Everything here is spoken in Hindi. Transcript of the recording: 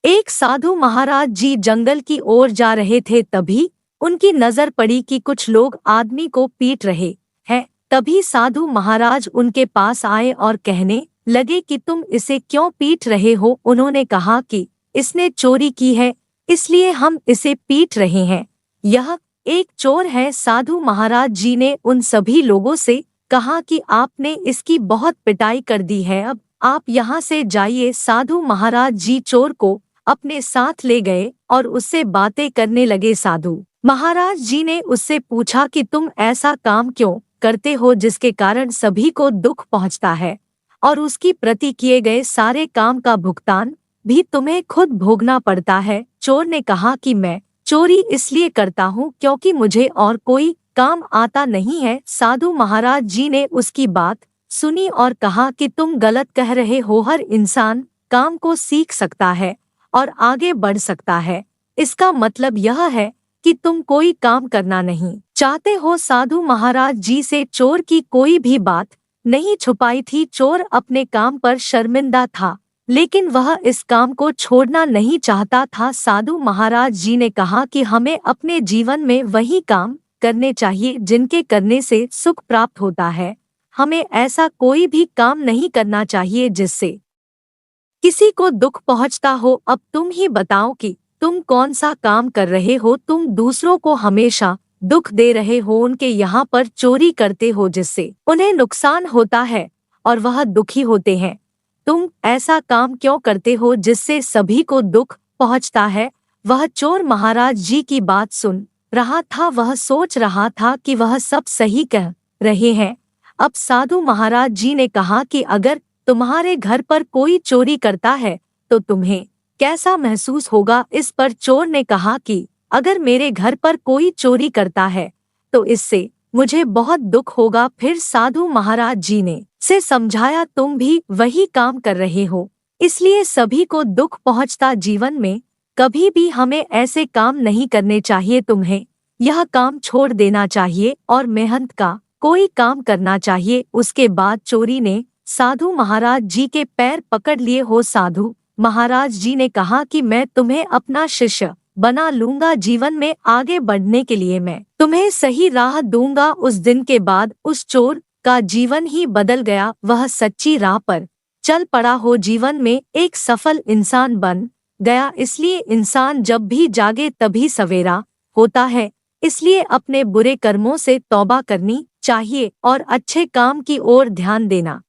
एक साधु महाराज जी जंगल की ओर जा रहे थे, तभी उनकी नजर पड़ी कि कुछ लोग आदमी को पीट रहे हैं। तभी साधु महाराज उनके पास आए और कहने लगे कि तुम इसे क्यों पीट रहे हो। उन्होंने कहा कि इसने चोरी की है, इसलिए हम इसे पीट रहे हैं। यह एक चोर है। साधु महाराज जी ने उन सभी लोगों से कहा कि आपने इसकी बहुत पिटाई कर दी है, अब आप यहाँ से जाइए। साधु महाराज जी चोर को अपने साथ ले गए और उससे बातें करने लगे। साधु महाराज जी ने उससे पूछा कि तुम ऐसा काम क्यों करते हो जिसके कारण सभी को दुख पहुंचता है, और उसकी प्रति किए गए सारे काम का भुगतान भी तुम्हें खुद भोगना पड़ता है। चोर ने कहा कि मैं चोरी इसलिए करता हूँ क्योंकि मुझे और कोई काम आता नहीं है। साधु महाराज जी ने उसकी बात सुनी और कहा कि तुम गलत कह रहे हो। हर इंसान काम को सीख सकता है और आगे बढ़ सकता है। इसका मतलब यह है कि तुम कोई काम करना नहीं चाहते हो। साधु महाराज जी से चोर की कोई भी बात नहीं छुपाई थी। चोर अपने काम पर शर्मिंदा था, लेकिन वह इस काम को छोड़ना नहीं चाहता था। साधु महाराज जी ने कहा कि हमें अपने जीवन में वही काम करने चाहिए जिनके करने से सुख प्राप्त होता है। हमें ऐसा कोई भी काम नहीं करना चाहिए जिससे किसी को दुख पहुंचता हो। अब तुम ही बताओ कि तुम कौन सा काम कर रहे हो। तुम दूसरों को हमेशा दुख दे रहे हो, उनके यहाँ पर चोरी करते हो जिससे उन्हें नुकसान होता है और वह दुखी होते हैं। तुम ऐसा काम क्यों करते हो जिससे सभी को दुख पहुंचता है। वह चोर महाराज जी की बात सुन रहा था। वह सोच रहा था कि वह सब सही कह रहे हैं। अब साधु महाराज जी ने कहा कि अगर तुम्हारे घर पर कोई चोरी करता है तो तुम्हें कैसा महसूस होगा। इस पर चोर ने कहा कि अगर मेरे घर पर कोई चोरी करता है तो इससे मुझे बहुत दुख होगा। फिर साधु महाराज जी ने से समझाया, तुम भी वही काम कर रहे हो, इसलिए सभी को दुख पहुंचता। जीवन में कभी भी हमें ऐसे काम नहीं करने चाहिए। तुम्हें यह काम छोड़ देना चाहिए और मेहनत का कोई काम करना चाहिए। उसके बाद चोरी ने साधु महाराज जी के पैर पकड़ लिए हो। साधु महाराज जी ने कहा कि मैं तुम्हें अपना शिष्य बना लूंगा। जीवन में आगे बढ़ने के लिए मैं तुम्हें सही राह दूंगा। उस दिन के बाद उस चोर का जीवन ही बदल गया। वह सच्ची राह पर चल पड़ा हो, जीवन में एक सफल इंसान बन गया। इसलिए इंसान जब भी जागे तभी सवेरा होता है। इसलिए अपने बुरे कर्मों से तौबा करनी चाहिए और अच्छे काम की ओर ध्यान देना